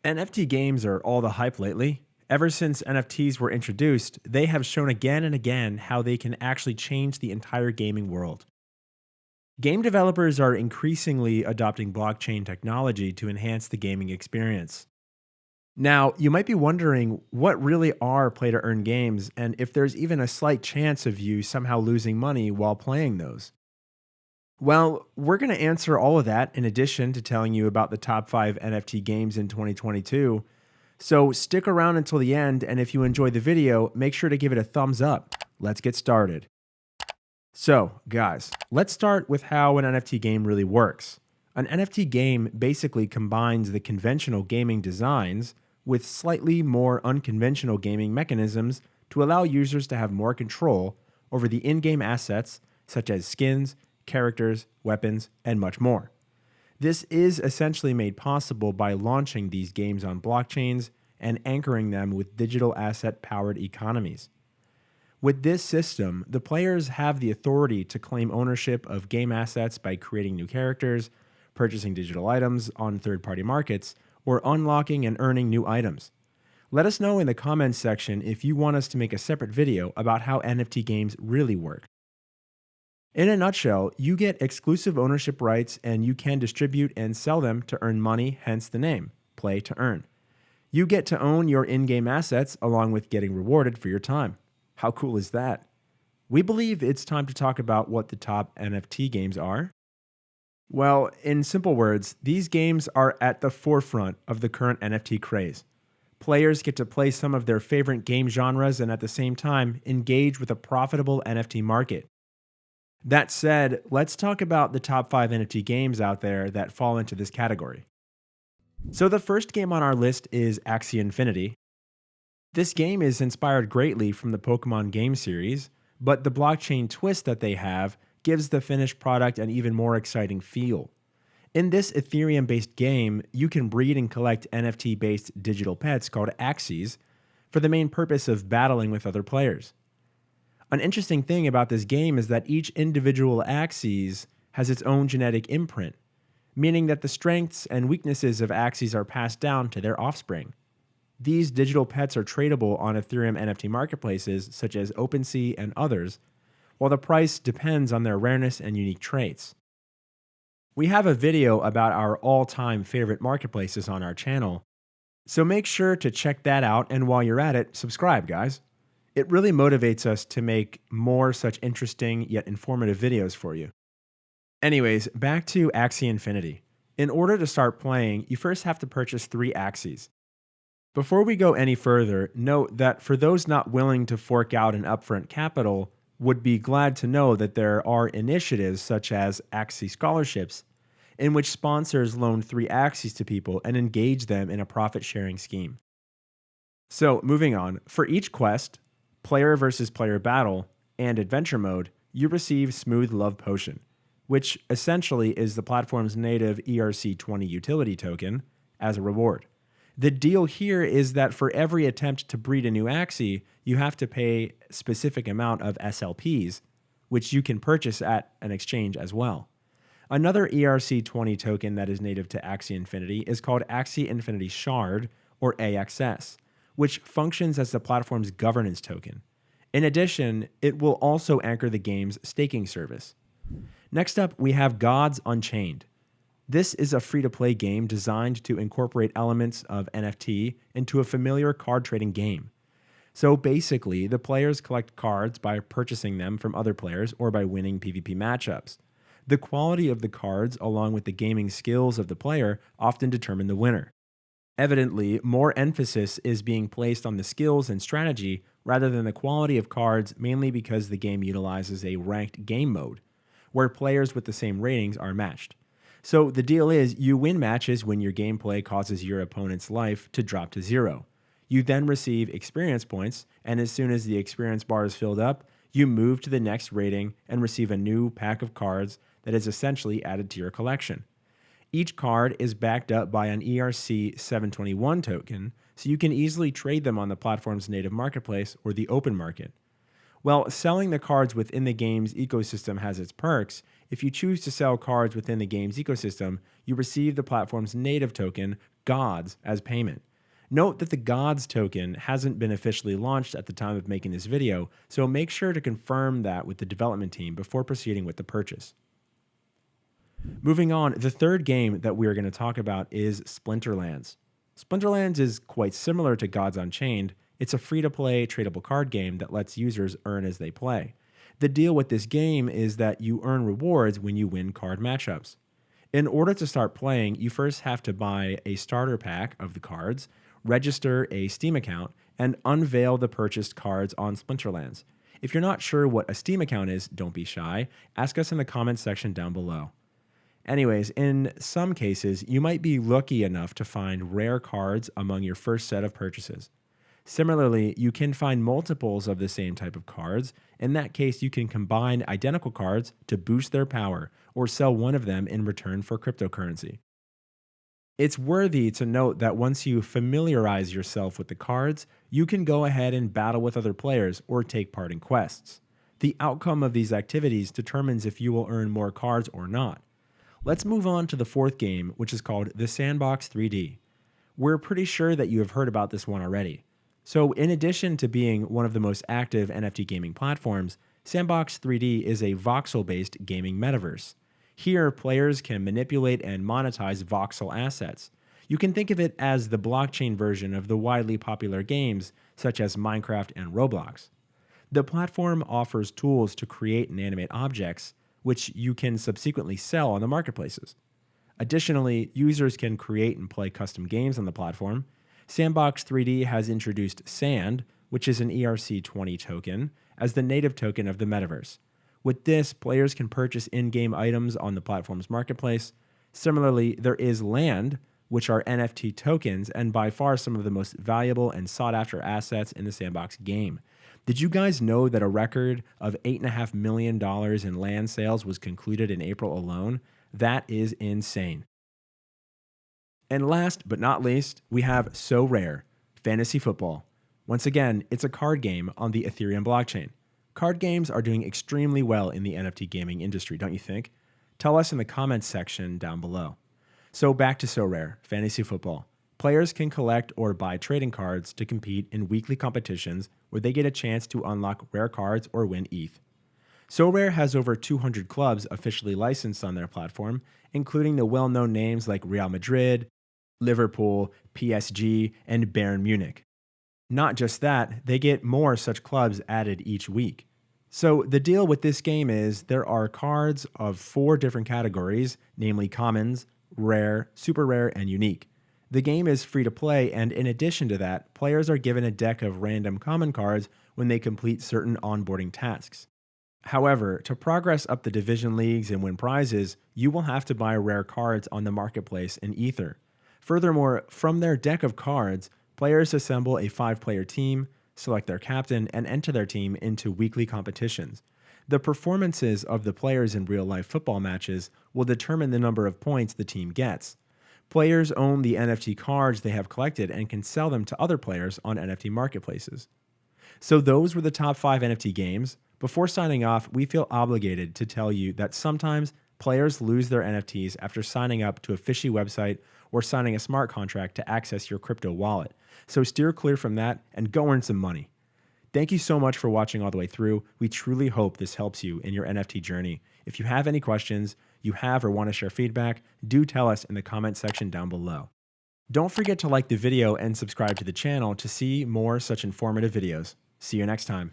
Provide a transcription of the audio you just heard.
NFT games are all the hype lately. Ever since NFTs were introduced, they have shown again and again how they can actually change the entire gaming world. Game developers are increasingly adopting blockchain technology to enhance the gaming experience. Now, you might be wondering what really are play to earn games and if there's even a slight chance of you somehow losing money while playing those. Well, we're going to answer all of that in addition to telling you about the top 5 NFT games in 2022. So stick around until the end, and if you enjoyed the video, make sure to give it a thumbs up. Let's get started. So, guys, let's start with how an NFT game really works. An NFT game basically combines the conventional gaming designs with slightly more unconventional gaming mechanisms to allow users to have more control over the in-game assets such as skins, characters, weapons, and much more. This is essentially made possible by launching these games on blockchains and anchoring them with digital asset-powered economies. With this system, the players have the authority to claim ownership of game assets by creating new characters, purchasing digital items on third-party markets, or unlocking and earning new items. Let us know in the comments section if you want us to make a separate video about how NFT games really work. In a nutshell, you get exclusive ownership rights and you can distribute and sell them to earn money, hence the name, play to earn. You get to own your in-game assets along with getting rewarded for your time. How cool is that? We believe it's time to talk about what the top NFT games are. Well, in simple words, these games are at the forefront of the current NFT craze. Players get to play some of their favorite game genres and at the same time engage with a profitable NFT market. That said, let's talk about the top 5 NFT games out there that fall into this category. So the first game on our list is Axie Infinity. This game is inspired greatly from the Pokemon game series, but the blockchain twist that they have gives the finished product an even more exciting feel. In this Ethereum-based game, you can breed and collect NFT-based digital pets called Axies for the main purpose of battling with other players. An interesting thing about this game is that each individual Axies has its own genetic imprint, meaning that the strengths and weaknesses of Axies are passed down to their offspring. These digital pets are tradable on Ethereum NFT marketplaces such as OpenSea and others, while the price depends on their rareness and unique traits. We have a video about our all-time favorite marketplaces on our channel, so make sure to check that out, and while you're at it, subscribe, guys. It really motivates us to make more such interesting yet informative videos for you. Anyways, back to Axie Infinity. In order to start playing, you first have to purchase 3 Axies. Before we go any further, note that for those not willing to fork out an upfront capital, would be glad to know that there are initiatives such as Axie Scholarships, in which sponsors loan 3 Axies to people and engage them in a profit-sharing scheme. So, moving on, for each quest, player versus player battle, and adventure mode, you receive Smooth Love Potion, which essentially is the platform's native ERC20 utility token, as a reward. The deal here is that for every attempt to breed a new Axie, you have to pay a specific amount of SLPs, which you can purchase at an exchange as well. Another ERC20 token that is native to Axie Infinity is called Axie Infinity Shard, or AXS, which functions as the platform's governance token. In addition, it will also anchor the game's staking service. Next up, we have Gods Unchained. This is a free-to-play game designed to incorporate elements of NFT into a familiar card trading game. So basically, the players collect cards by purchasing them from other players or by winning PvP matchups. The quality of the cards, along with the gaming skills of the player, often determine the winner. Evidently, more emphasis is being placed on the skills and strategy rather than the quality of cards, mainly because the game utilizes a ranked game mode, where players with the same ratings are matched. So the deal is, you win matches when your gameplay causes your opponent's life to drop to 0. You then receive experience points, and as soon as the experience bar is filled up, you move to the next rating and receive a new pack of cards that is essentially added to your collection. Each card is backed up by an ERC721 token, so you can easily trade them on the platform's native marketplace or the open market. Well, selling the cards within the game's ecosystem has its perks. If you choose to sell cards within the game's ecosystem, you receive the platform's native token, Gods, as payment. Note that the Gods token hasn't been officially launched at the time of making this video, so make sure to confirm that with the development team before proceeding with the purchase. Moving on, the third game that we are going to talk about is Splinterlands. Splinterlands is quite similar to Gods Unchained. It's a free-to-play tradable card game that lets users earn as they play. The deal with this game is that you earn rewards when you win card matchups. In order to start playing, you first have to buy a starter pack of the cards, register a Steam account, and unveil the purchased cards on Splinterlands. If you're not sure what a Steam account is, don't be shy. Ask us in the comments section down below. Anyways, in some cases, you might be lucky enough to find rare cards among your first set of purchases. Similarly, you can find multiples of the same type of cards. In that case, you can combine identical cards to boost their power or sell one of them in return for cryptocurrency. It's worthy to note that once you familiarize yourself with the cards, you can go ahead and battle with other players or take part in quests. The outcome of these activities determines if you will earn more cards or not. Let's move on to the fourth game, which is called The Sandbox 3D. We're pretty sure that you have heard about this one already. So in addition to being one of the most active NFT gaming platforms, Sandbox 3D is a voxel-based gaming metaverse. Here, players can manipulate and monetize voxel assets. You can think of it as the blockchain version of the widely popular games such as Minecraft and Roblox. The platform offers tools to create and animate objects, which you can subsequently sell on the marketplaces. Additionally, users can create and play custom games on the platform. Sandbox 3D has introduced Sand, which is an ERC20 token, as the native token of the metaverse. With this, players can purchase in-game items on the platform's marketplace. Similarly, there is Land, which are NFT tokens and by far some of the most valuable and sought-after assets in the Sandbox game. Did you guys know that a record of $8.5 million in land sales was concluded in April alone? That is insane. And last but not least, we have So Rare, Fantasy Football. Once again, it's a card game on the Ethereum blockchain. Card games are doing extremely well in the NFT gaming industry, don't you think? Tell us in the comments section down below. So back to So Rare, Fantasy Football. Players can collect or buy trading cards to compete in weekly competitions where they get a chance to unlock rare cards or win ETH. So Rare has over 200 clubs officially licensed on their platform, including the well-known names like Real Madrid, Liverpool, PSG, and Bayern Munich. Not just that, they get more such clubs added each week. So the deal with this game is there are cards of 4 different categories, namely commons, rare, super rare, and unique. The game is free to play, and in addition to that, players are given a deck of random common cards when they complete certain onboarding tasks. However, to progress up the division leagues and win prizes, you will have to buy rare cards on the marketplace in Ether. Furthermore, from their deck of cards, players assemble a 5-player team, select their captain, and enter their team into weekly competitions. The performances of the players in real-life football matches will determine the number of points the team gets. Players own the NFT cards they have collected and can sell them to other players on NFT marketplaces. So those were the top 5 NFT games. Before signing off, we feel obligated to tell you that sometimes players lose their NFTs after signing up to a fishy website or signing a smart contract to access your crypto wallet. So steer clear from that and go earn some money. Thank you so much for watching all the way through. We truly hope this helps you in your NFT journey. If you have any questions, you have or want to share feedback, do tell us in the comment section down below. Don't forget to like the video and subscribe to the channel to see more such informative videos. See you next time.